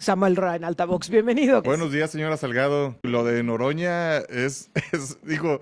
Samuel Roa en Altavox, bienvenido. Buenos días, señora Salgado. Lo de Noroña digo,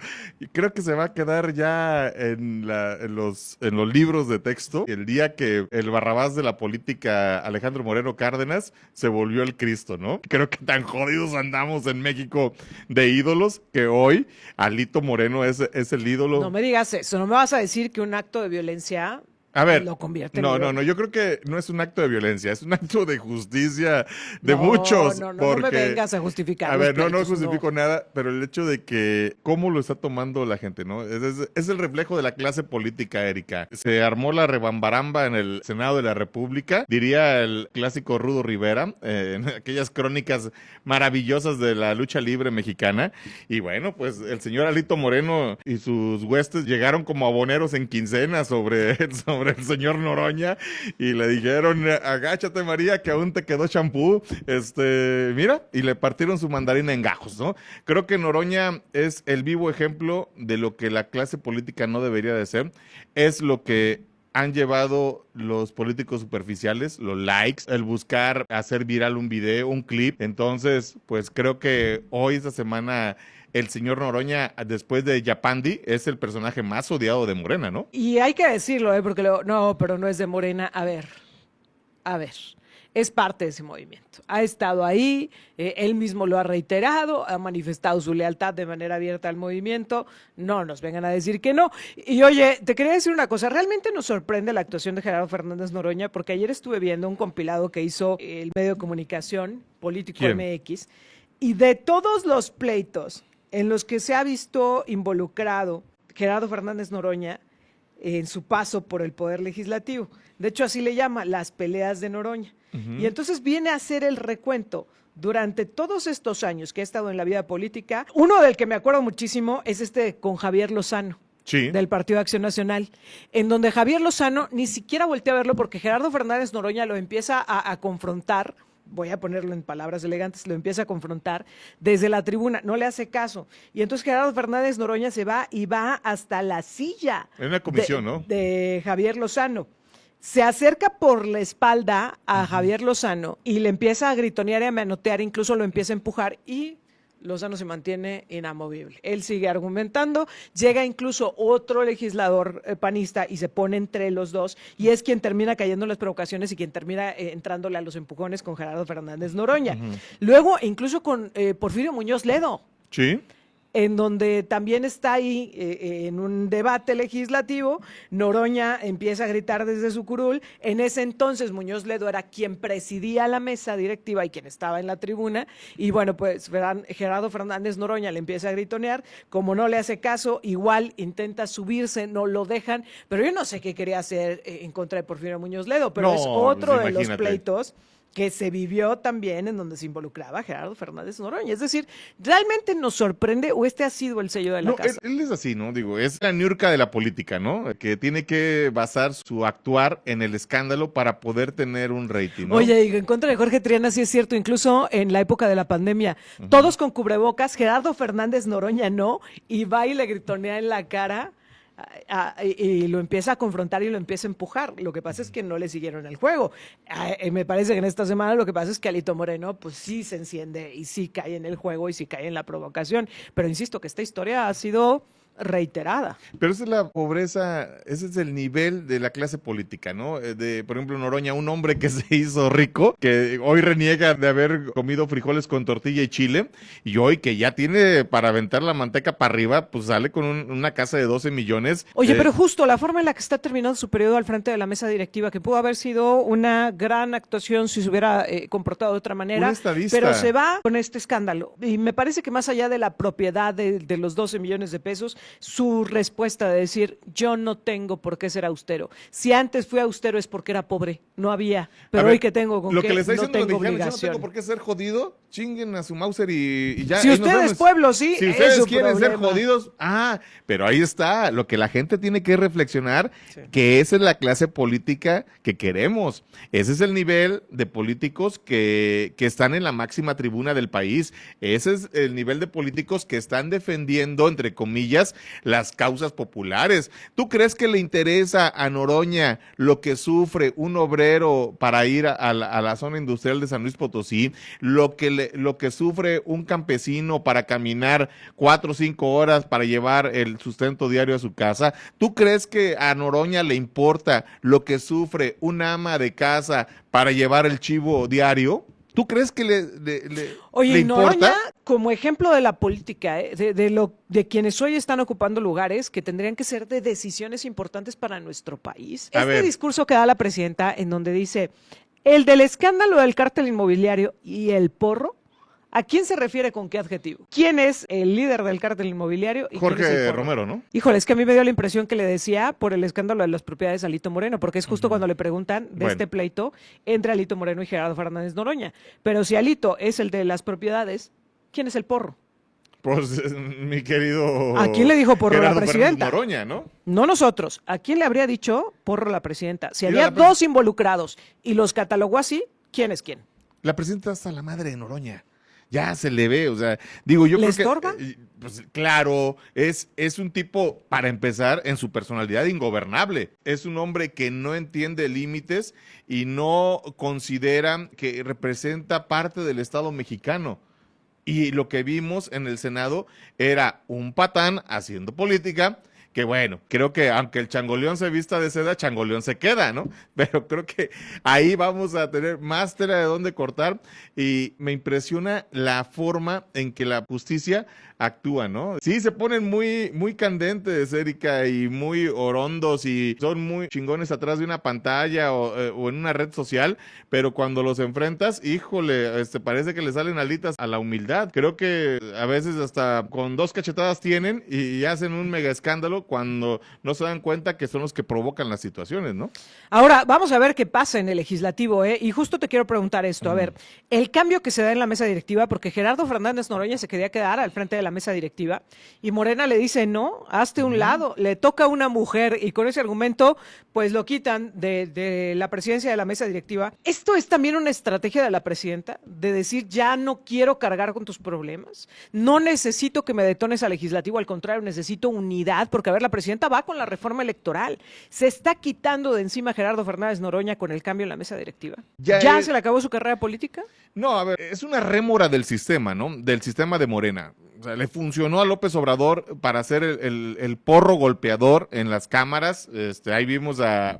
creo que se va a quedar ya en los libros de texto. El día que el Barrabás de la política, Alejandro Moreno Cárdenas, se volvió el Cristo, ¿no? Creo que tan jodidos andamos en México de ídolos que hoy Alito Moreno es el ídolo. No me digas eso, no me vas a decir que un acto de violencia... A ver, lo convierte en no, yo creo que no es un acto de violencia, es un acto de justicia de No, muchos. no porque, me vengas a justificar. A ver, no pleitos, justifico nada, pero el hecho de que cómo lo está tomando la gente, ¿no? Es el reflejo de la clase política, Erika. Se armó la rebambaramba en el Senado de la República, diría el clásico Rudo Rivera, en aquellas crónicas maravillosas de la lucha libre mexicana. Y bueno, pues el señor Alito Moreno y sus huestes llegaron como aboneros en quincena sobre el señor Noroña y le dijeron, agáchate María, que aún te quedó champú, mira, y le partieron su mandarina en gajos, ¿no? Creo que Noroña es el vivo ejemplo de lo que la clase política no debería de ser, es lo que han llevado los políticos superficiales, los likes, el buscar hacer viral un video, un clip. Entonces, pues creo que hoy, esta semana, el señor Noroña, después de Yapandi, es el personaje más odiado de Morena, ¿no? Y hay que decirlo, porque no, pero no es de Morena. A ver, es parte de ese movimiento. Ha estado ahí, él mismo lo ha reiterado, ha manifestado su lealtad de manera abierta al movimiento. No nos vengan a decir que no. Y oye, te quería decir una cosa, realmente nos sorprende la actuación de Gerardo Fernández Noroña, porque ayer estuve viendo un compilado que hizo el medio de comunicación Político MX, y de todos los pleitos en los que se ha visto involucrado Gerardo Fernández Noroña en su paso por el Poder Legislativo. De hecho, así le llama, las peleas de Noroña. Y entonces viene a hacer el recuento durante todos estos años que ha estado en la vida política. Uno del que me acuerdo muchísimo es con Javier Lozano. Sí. Del Partido de Acción Nacional, en donde Javier Lozano ni siquiera voltea a verlo porque Gerardo Fernández Noroña lo empieza a confrontar. Voy a ponerlo en palabras elegantes, lo empieza a confrontar desde la tribuna, no le hace caso. Y entonces Gerardo Fernández Noroña se va y va hasta la silla. En una comisión, ¿no? De Javier Lozano. Se acerca por la espalda a Javier Lozano y le empieza a gritonear y a manotear, incluso lo empieza a empujar y Lozano se mantiene inamovible. Él sigue argumentando, llega incluso otro legislador panista y se pone entre los dos y es quien termina cayendo en las provocaciones y quien termina entrándole a los empujones con Gerardo Fernández Noroña. Luego, incluso con Porfirio Muñoz Ledo. Sí. En donde también está ahí en un debate legislativo, Noroña empieza a gritar desde su curul. En ese entonces Muñoz Ledo era quien presidía la mesa directiva y quien estaba en la tribuna, y bueno, pues Gerardo Fernández Noroña le empieza a gritonear, como no le hace caso, igual intenta subirse, no lo dejan, pero yo no sé qué quería hacer en contra de Porfirio Muñoz Ledo, pero es otro de los pleitos que se vivió también en donde se involucraba Gerardo Fernández Noroña. Es decir, ¿realmente nos sorprende o este ha sido el sello de la casa? Él es así, ¿no? Digo, es la ñurca de la política, ¿no? Que tiene que basar su actuar en el escándalo para poder tener un rating, ¿no? Oye, y en contra de Jorge Triana sí es cierto, incluso en la época de la pandemia, todos con cubrebocas, Gerardo Fernández Noroña no, y va y le gritonea en la cara y lo empieza a confrontar y lo empieza a empujar. Lo que pasa es que no le siguieron el juego. Me parece que en esta semana lo que pasa es que Alito Moreno pues sí se enciende y sí cae en el juego y sí cae en la provocación. Pero insisto que esta historia ha sido reiterada. Pero esa es la pobreza, ese es el nivel de la clase política, ¿no? Por ejemplo, Noroña, un hombre que se hizo rico, que hoy reniega de haber comido frijoles con tortilla y chile, y hoy que ya tiene para aventar la manteca para arriba, pues sale con una casa de 12 millones. Oye, pero justo la forma en la que está terminando su periodo al frente de la mesa directiva, que pudo haber sido una gran actuación si se hubiera comportado de otra manera, pero se va con este escándalo. Y me parece que más allá de la propiedad de los 12 millones de pesos, su respuesta de decir, yo no tengo por qué ser austero. Si antes fui austero es porque era pobre, no había. Pero hoy que tengo con lo qué, que le está no diciendo tengo obligación. obligación. No tengo por qué ser jodido, chinguen a su Mauser y ya. Si ustedes, pueblo, sí, si ustedes quieren ser jodidos, pero ahí está, lo que la gente tiene que reflexionar, que esa es la clase política que queremos. Ese es el nivel de políticos que están en la máxima tribuna del país. Ese es el nivel de políticos que están defendiendo, entre comillas, las causas populares. ¿Tú crees que le interesa a Noroña lo que sufre un obrero para ir a la zona industrial de San Luis Potosí? Lo que sufre un campesino para caminar 4 o 5 horas para llevar el sustento diario a su casa. ¿Tú crees que a Noroña le importa lo que sufre una ama de casa para llevar el chivo diario? ¿Tú crees que Oye, le y importa? Noroña, como ejemplo de la política, de quienes hoy están ocupando lugares que tendrían que ser de decisiones importantes para nuestro país. A ver. Discurso que da la presidenta en donde dice, el del escándalo del cártel inmobiliario y el porro, ¿a quién se refiere con qué adjetivo? ¿Quién es el líder del cártel inmobiliario? Y quién es el Jorge porro? Romero, ¿no? Híjole, es que a mí me dio la impresión que le decía por el escándalo de las propiedades a Alito Moreno, porque es justo cuando le preguntan de Bueno. este pleito entre Alito Moreno y Gerardo Fernández Noroña. Pero si Alito es el de las propiedades, ¿quién es el porro? Pues mi querido... ¿A quién le dijo porro la Gerardo Fernández presidenta? Noroña, ¿no? No nosotros. ¿A quién le habría dicho porro la presidenta? Si Mira, había dos involucrados y los catalogó así, ¿quién es quién? La presidenta hasta la madre de Noroña. Ya se le ve, o sea, digo, yo ¿Le creo que... estorba? Pues claro, es un tipo, para empezar, en su personalidad ingobernable. Es un hombre que no entiende límites y no considera que representa parte del Estado mexicano. Y lo que vimos en el Senado era un patán haciendo política, que bueno, creo que aunque el changoleón se vista de seda, changoleón se queda, ¿no? Pero creo que ahí vamos a tener más tela de dónde cortar y me impresiona la forma en que la justicia actúa, ¿no? Sí, se ponen muy, muy candentes, Erika, y muy orondos y son muy chingones atrás de una pantalla o en una red social, pero cuando los enfrentas, híjole, parece que le salen alitas a la humildad. Creo que a veces hasta con 2 cachetadas tienen y hacen un mega escándalo cuando no se dan cuenta que son los que provocan las situaciones, ¿no? Ahora, vamos a ver qué pasa en el legislativo, ¿eh? Y justo te quiero preguntar esto. A ver, el cambio que se da en la mesa directiva, porque Gerardo Fernández Noroña se quería quedar al frente de la mesa directiva y Morena le dice, no, hazte un lado, le toca a una mujer y con ese argumento, pues lo quitan de la presidencia de la mesa directiva. Esto es también una estrategia de la presidenta de decir, ya no quiero cargar con tus problemas, no necesito que me detones al legislativo, al contrario, necesito unidad, porque a ver, la presidenta va con la reforma electoral, se está quitando de encima Gerardo Fernández Noroña con el cambio en la mesa directiva. ¿Ya se le acabó su carrera política? No, a ver, es una rémora del sistema, ¿no? Del sistema de Morena. O sea, le funcionó a López Obrador para ser el porro golpeador en las cámaras. Ahí vimos a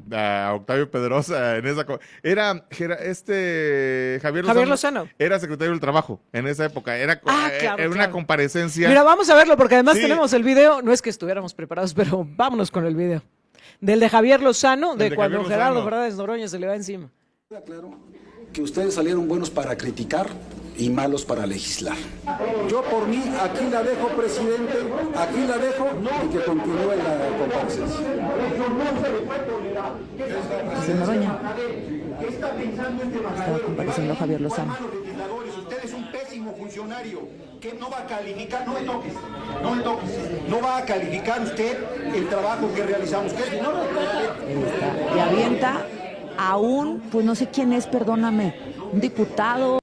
Octavio Pedrosa en esa... Era Javier Lozano. Era secretario del Trabajo en esa época. Era una comparecencia. Mira, vamos a verlo porque además Sí. tenemos el video. No es que estuviéramos preparados, pero vámonos con el video. Del de Javier Lozano, de cuando Javier Gerardo Lozano. Fernández Noroña se le va encima. Claro que ustedes salieron buenos para criticar y malos para legislar. Yo por mí aquí la dejo, presidente, aquí la dejo y que continúe la comparecencia. José Noroña. Estaba compareciendo Javier Lozano. Usted es un pésimo funcionario que no va a calificar, no me toques, no me toques, no va a calificar usted el trabajo que realizamos. ¿Qué? No, Y avienta a un, pues no sé quién es, perdóname, un diputado.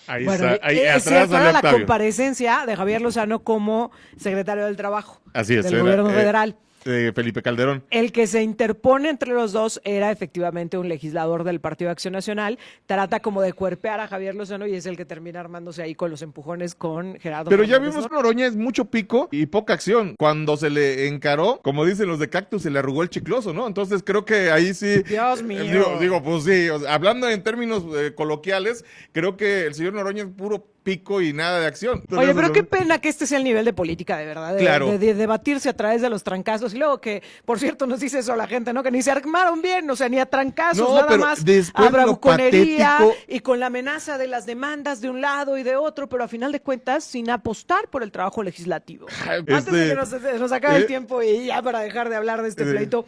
Ahí Bueno, está, ahí se atrás fue sale a la Octavio. comparecencia de Javier Lozano como secretario del Trabajo Así es, del era, gobierno federal. Felipe Calderón. El que se interpone entre los dos era efectivamente un legislador del Partido de Acción Nacional. Trata como de cuerpear a Javier Lozano y es el que termina armándose ahí con los empujones con Gerardo Pero ya Fernández vimos que Noroña. Noroña es mucho pico y poca acción. Cuando se le encaró, como dicen los de Cactus, se le arrugó el chicloso, ¿no? Entonces creo que ahí sí... Dios mío. Digo, pues sí, o sea, hablando en términos coloquiales, creo que el señor Noroña es puro pico y nada de acción. Oye, pero qué pena que este sea el nivel de política, de verdad, Claro. de debatirse a través de los trancazos. Y luego que, por cierto, nos dice eso la gente, ¿no? Que ni se armaron bien, o sea, ni a trancazos, No, nada pero más después a bravuconería lo patético- y con la amenaza de las demandas de un lado y de otro, pero a final de cuentas sin apostar por el trabajo legislativo. Antes de que nos acabe el tiempo y ya para dejar de hablar de este pleito,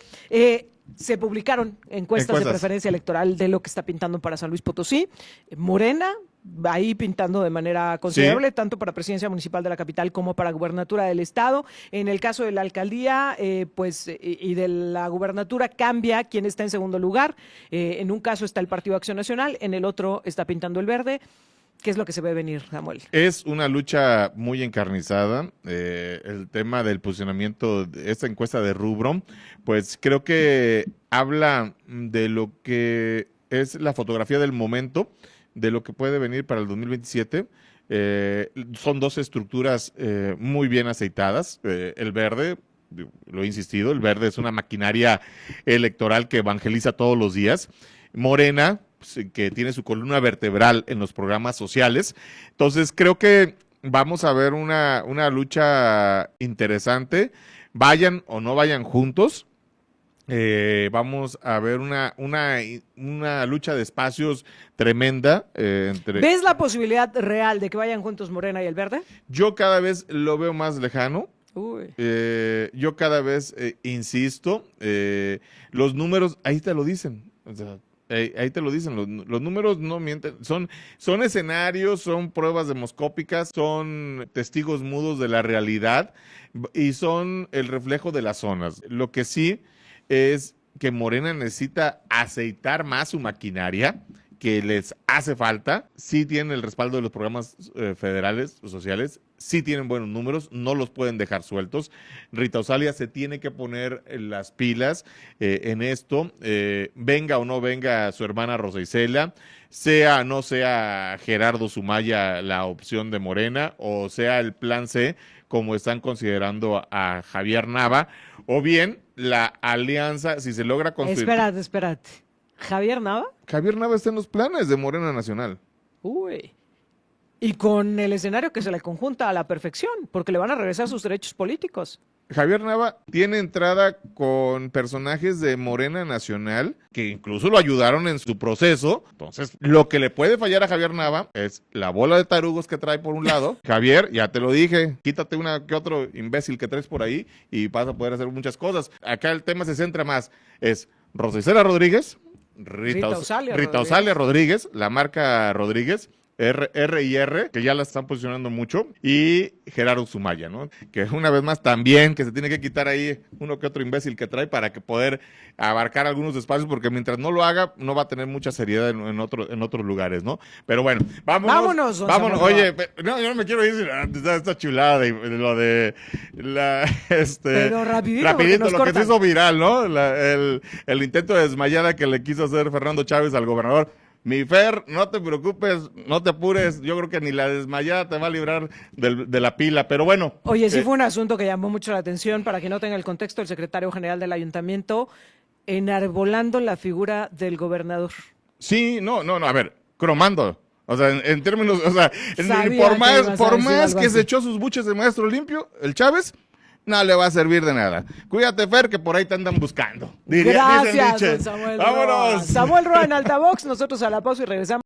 se publicaron encuestas de preferencia electoral de lo que está pintando para San Luis Potosí. Morena va ahí pintando de manera considerable, tanto para presidencia municipal de la capital como para gubernatura del estado. En el caso de la alcaldía, y de la gubernatura cambia quién está en segundo lugar. En un caso está el Partido Acción Nacional, en el otro está pintando el verde. ¿Qué es lo que se ve venir, Samuel? Es una lucha muy encarnizada. El tema del posicionamiento de esta encuesta de Rubro, pues creo que habla de lo que es la fotografía del momento, de lo que puede venir para el 2027. Son dos estructuras muy bien aceitadas. El Verde, lo he insistido, el Verde es una maquinaria electoral que evangeliza todos los días. Morena, que tiene su columna vertebral en los programas sociales. Entonces, creo que vamos a ver una lucha interesante. Vayan o no vayan juntos. Vamos a ver una lucha de espacios tremenda. ¿Ves la posibilidad real de que vayan juntos Morena y el Verde? Yo cada vez lo veo más lejano. Uy. Yo cada vez insisto, los números ahí te lo dicen. O sea, ahí te lo dicen, los números no mienten, son escenarios, son pruebas demoscópicas, son testigos mudos de la realidad y son el reflejo de las zonas. Lo que sí es que Morena necesita aceitar más su maquinaria, que les hace falta. Sí tienen el respaldo de los programas federales, sociales, sí tienen buenos números, no los pueden dejar sueltos. Rita Osalia se tiene que poner las pilas en esto, venga o no venga su hermana Rosa Isela, sea o no sea Gerardo Sumaya la opción de Morena, o sea el plan C, como están considerando a Javier Nava, o bien la alianza, si se logra construir. Espérate. ¿Javier Nava? Javier Nava está en los planes de Morena Nacional. Uy. Y con el escenario que se le conjunta a la perfección, porque le van a regresar sus derechos políticos. Javier Nava tiene entrada con personajes de Morena Nacional que incluso lo ayudaron en su proceso. Entonces, lo que le puede fallar a Javier Nava es la bola de tarugos que trae por un lado. Javier, ya te lo dije, quítate una que otro imbécil que traes por ahí y vas a poder hacer muchas cosas. Acá el tema se centra más, es Rosa Isela Rodríguez, Rita Osalia Rodríguez, la marca Rodríguez, R&R, que ya la están posicionando mucho, y Gerardo Sumaya, ¿no? Que una vez más también que se tiene que quitar ahí uno que otro imbécil que trae para que poder abarcar algunos espacios, porque mientras no lo haga, no va a tener mucha seriedad en otros lugares, ¿no? Pero bueno, vámonos. Oye, no, yo no me quiero ir esta chulada de lo de la, Pero rapidito lo que se hizo viral, ¿no? El intento de desmayada que le quiso hacer Fernando Chávez al gobernador. Mi Fer, no te preocupes, no te apures, yo creo que ni la desmayada te va a librar de la pila, pero bueno. Oye, sí fue un asunto que llamó mucho la atención, para que no tenga el contexto, el secretario general del ayuntamiento enarbolando la figura del gobernador. Sí, no, a ver, cromando. O sea, en términos, o sea, por más que se echó sus buches de maestro limpio, el Chávez, no le va a servir de nada. Cuídate, Fer, que por ahí te andan buscando. Gracias, don Samuel. ¡Vámonos! Samuel Roa en Altavox, nosotros a la pausa y regresamos.